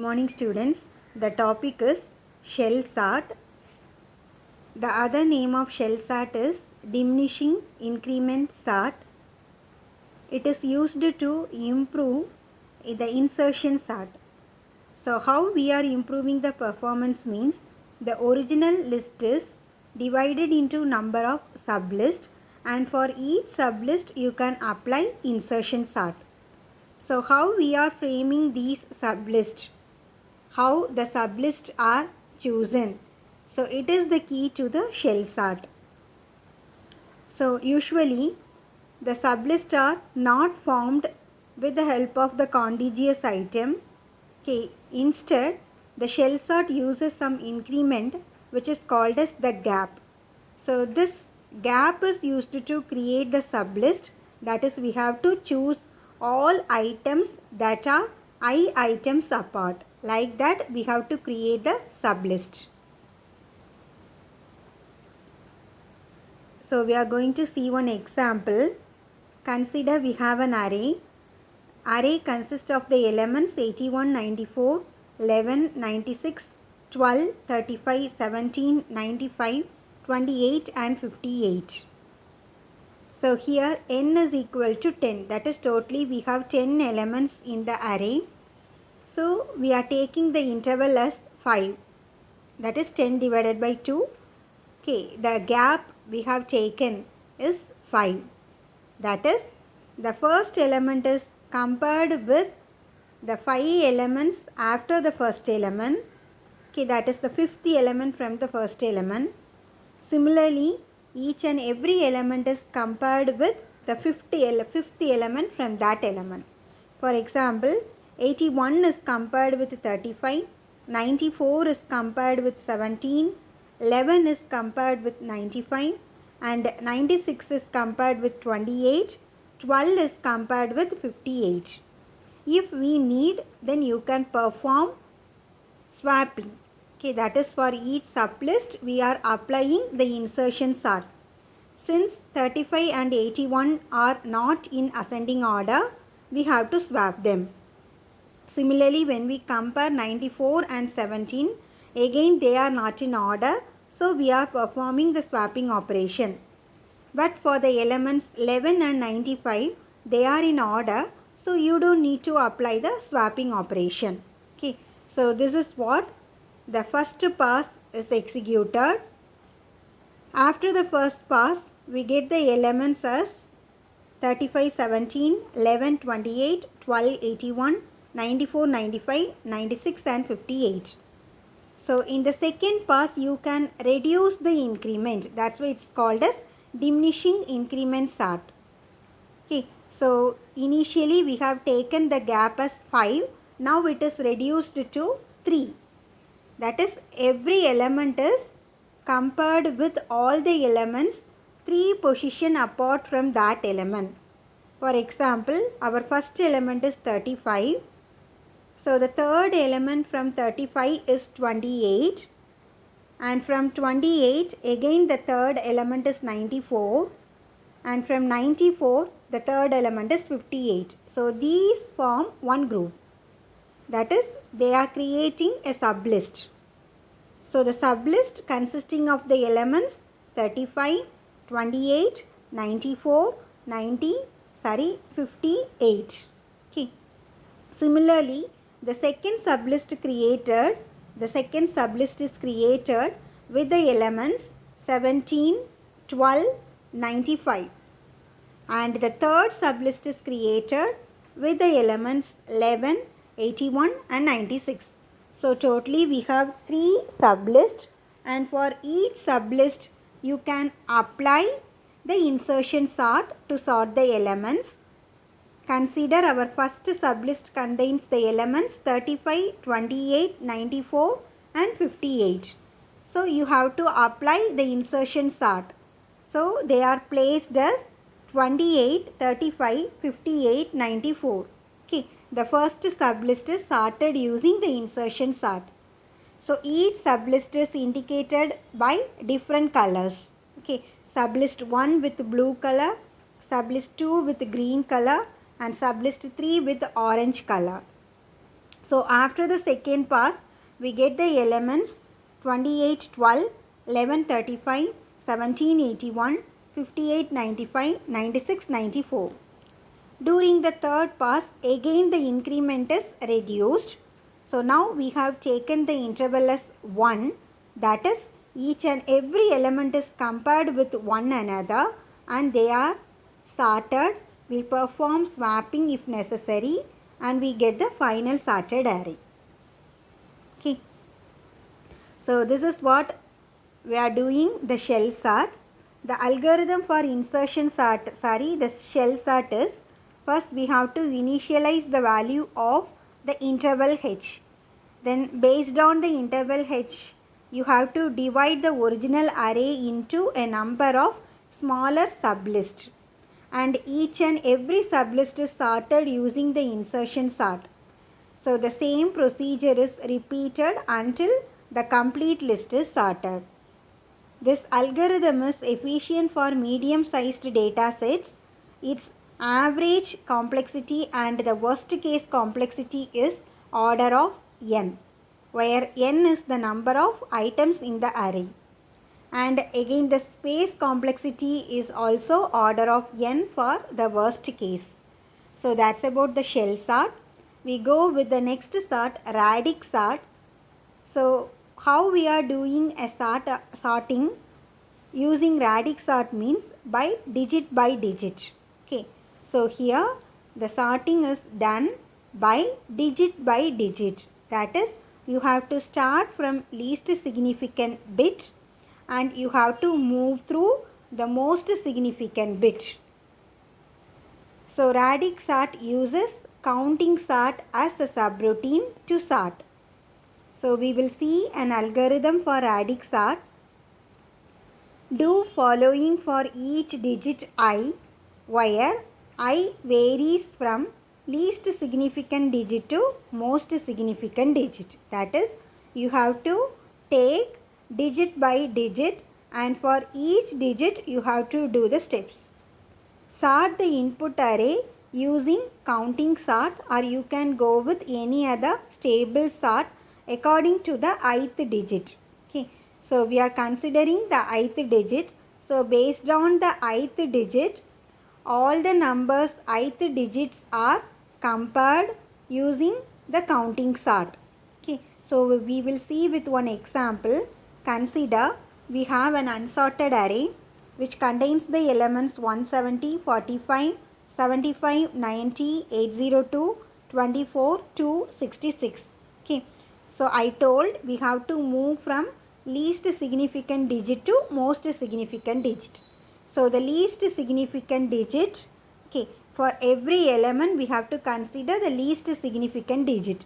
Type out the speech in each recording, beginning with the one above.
Morning students, the topic is shell sort. The other name of shell sort is diminishing increment sort. It is used to improve the insertion sort. So how we are improving the performance means the original list is divided into number of sublists, and for each sublist you can apply insertion sort. So how we are framing these sublists? How the sublists are chosen. So it is the key to the shell sort. So usually the sublists are not formed with the help of the contiguous item. Okay. Instead, the shell sort uses some increment which is called as the gap. So this gap is used to create the sublist. That is, we have to choose all items that are I items apart. Like that we have to create the sublist. So we are going to see one example. Consider we have an array. Array consists of the elements 81, 94, 11, 96, 12, 35, 17, 95, 28 and 58. So here n is equal to 10. That is, totally we have 10 elements in the array. So we are taking the interval as 5. That is 10 divided by 2. Okay, the gap we have taken is 5. That is, the first element is compared with the 5 elements after the first element. Okay, that is the fifth element from the first element. Similarly, each and every element is compared with the fifth element from that element. For example, 81 is compared with 35, 94 is compared with 17, 11 is compared with 95, and 96 is compared with 28, 12 is compared with 58. If we need, then you can perform swapping. Okay, that is, for each sublist we are applying the insertion sort. Since 35 and 81 are not in ascending order, we have to swap them. Similarly, when we compare 94 and 17, again they are not in order, so we are performing the swapping operation. But for the elements 11 and 95, they are in order, so you don't need to apply the swapping operation. Okay, so this is what the first pass is executed. After the first pass, we get the elements as 35, 17, 11, 28, 12, 81, 94, 95, 96 and 58. So in the second pass, you can reduce the increment. That's why it's called as diminishing increment sort. Okay, so initially we have taken the gap as 5. Now it is reduced to 3. That is, every element is compared with all the elements 3 position apart from that element. For example, our first element is 35. So the third element from 35 is 28. And from 28, again the third element is 94. And from 94, the third element is 58. So these form one group. That is, they are creating a sublist. So the sublist consisting of the elements 35, 28, 94, 58. Okay. Similarly, the second sublist is created with the elements 17, 12, 95. And the third sublist is created with the elements 11, 81 and 96. So totally we have 3 sublists, and for each sublist you can apply the insertion sort to sort the elements. Consider our first sublist contains the elements 35, 28, 94 and 58. So you have to apply the insertion sort. So they are placed as 28, 35, 58, 94. Okay. The first sublist is sorted using the insertion sort. So each sublist is indicated by different colors. Okay. Sublist 1 with blue color, sublist 2 with green color, and sublist 3 with orange color. So after the second pass, we get the elements 28, 12, 11, 35, 17, 81, 58, 95, 96, 94. During the third pass, again the increment is reduced. So now we have taken the interval as 1, that is each and every element is compared with one another and they are sorted. We perform swapping if necessary and we get the final sorted array. Okay. So this is what we are doing, the shell sort. The algorithm for insertion sort, the shell sort is, first we have to initialize the value of the interval h. Then based on the interval h, you have to divide the original array into a number of smaller sublists. And each and every sublist is sorted using the insertion sort. So the same procedure is repeated until the complete list is sorted. This algorithm is efficient for medium-sized data sets. Its average complexity and the worst case complexity is order of n, where n is the number of items in the array. And again the space complexity is also order of n for the worst case. So that's about the shell sort. We go with the next sort, radix sort. So how we are doing a sorting using radix sort means by digit. Okay. So here the sorting is done by digit. That is, you have to start from least significant bit and you have to move through the most significant bit. So radix sort uses counting sort as a subroutine to sort. So we will see an algorithm for radix sort. Do following for each digit I, where I varies from least significant digit to most significant digit. That is, you have to take digit by digit and for each digit you have to do the steps. Sort the input array using counting sort, or you can go with any other stable sort according to the ith digit. Okay. So we are considering the ith digit. So based on the ith digit, all the numbers ith digits are compared using the counting sort. Okay. So we will see with one example. Consider we have an unsorted array which contains the elements 170, 45, 75, 90, 802, 24 to 66. Okay. So I told we have to move from least significant digit to most significant digit. So the least significant digit, okay, for every element we have to consider the least significant digit.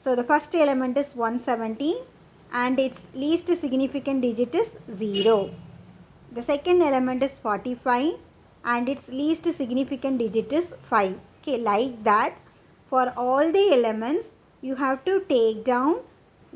So the first element is 170 and its least significant digit is 0. The second element is 45 and its least significant digit is 5. Okay, like that for all the elements you have to take down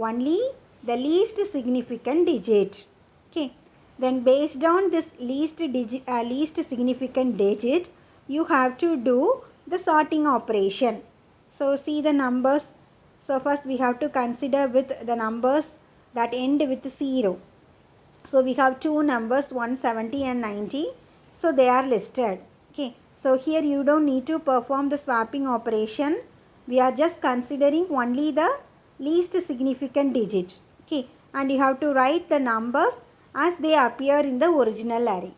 only the least significant digit. Okay, then based on this least significant digit, you have to do the sorting operation. So see the numbers. So first we have to consider with the numbers that end with 0. So we have two numbers 170 and 90. So they are listed. Okay. So here you don't need to perform the swapping operation. We are just considering only the least significant digit. Okay. And you have to write the numbers as they appear in the original array.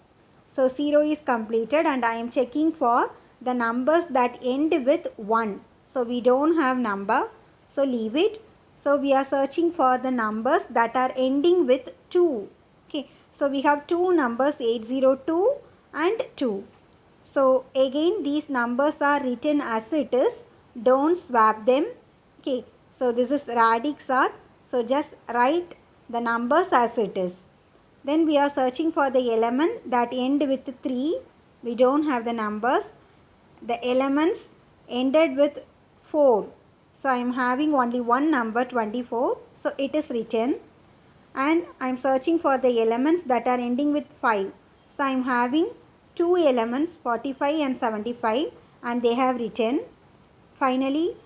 So 0 is completed and I am checking for the numbers that end with 1. So we don't have number. So leave it. So we are searching for the numbers that are ending with 2. Okay. So we have two numbers 802 and 2. So again these numbers are written as it is. Don't swap them. Okay. So this is radix sort. So just write the numbers as it is. Then we are searching for the element that end with 3. We don't have the numbers. The elements ended with 4. So I am having only one number 24. So it is written. And I am searching for the elements that are ending with 5. So I am having two elements 45 and 75 and they have written. Finally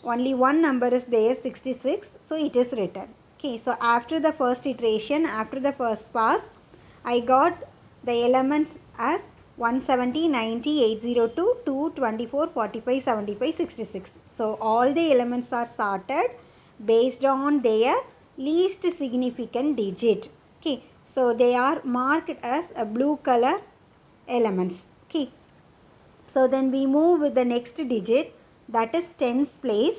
only one number is there, 66, so it is written. Okay, so after the first iteration, after the first pass, I got the elements as 170, 90, 802, 2, 24, 45, 75, 66. So all the elements are sorted based on their least significant digit. Okay, so they are marked as a blue color elements. Okay, so then we move with the next digit, that is tens place.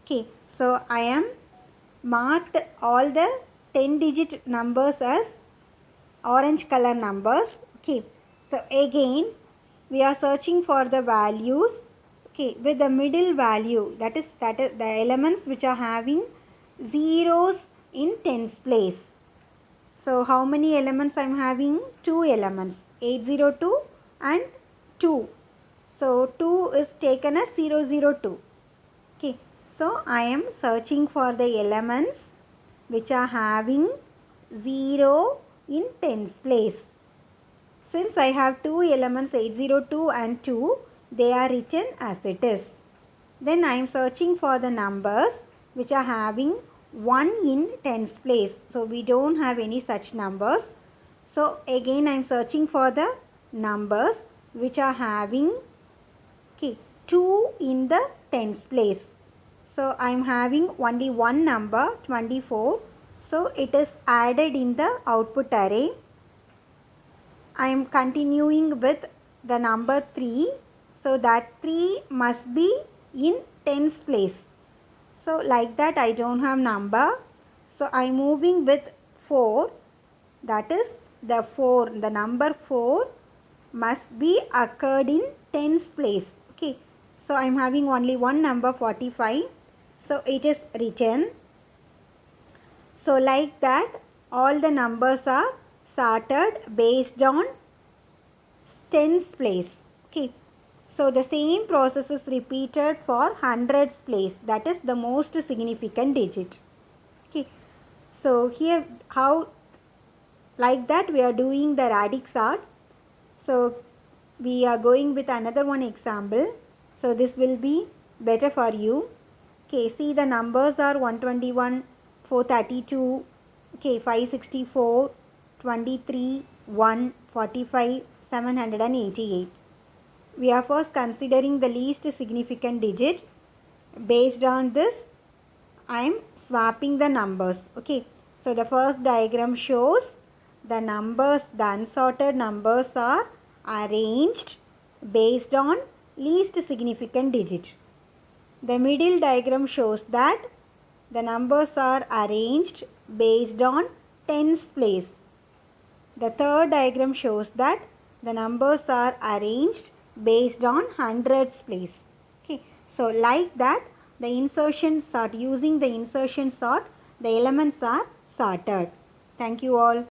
Okay, so I am marked all the 10 digit numbers as orange color numbers. Okay, so again we are searching for the values. Okay, with the middle value, that is the elements which are having zeros in tens place. So how many elements I am having? 2 elements, 802 and 2. So 2 is taken as 002. Okay, so I am searching for the elements which are having 0 in tens place. Since I have 2 elements, 802 and 2, they are written as it is. Then I am searching for the numbers which are having 1 in tens place. So we don't have any such numbers. So again I am searching for the numbers which are having 2 in the tens place. So I am having only one number, 24. So it is added in the output array. I am continuing with the number 3. So that 3 must be in tens place. So like that I don't have number. So I am moving with 4. That is the 4. The number 4 must be occurred in tens place. Okay. So I am having only one number, 45. So it is written. So like that all the numbers are sorted based on tens place. Okay. So the same process is repeated for hundreds place. That is the most significant digit. Okay. So here how like that we are doing the radix sort. So we are going with another one example. So this will be better for you. Okay, see the numbers are 121, 432, okay, 564, 23, 1, 45, 788. We are first considering the least significant digit. Based on this, I am swapping the numbers. Okay, so the first diagram shows the numbers, the unsorted numbers are arranged based on least significant digit. The middle diagram shows that the numbers are arranged based on tens place. The third diagram shows that the numbers are arranged based on hundreds place. Okay, so like that the insertion sort, using the insertion sort, the elements are sorted. Thank you all.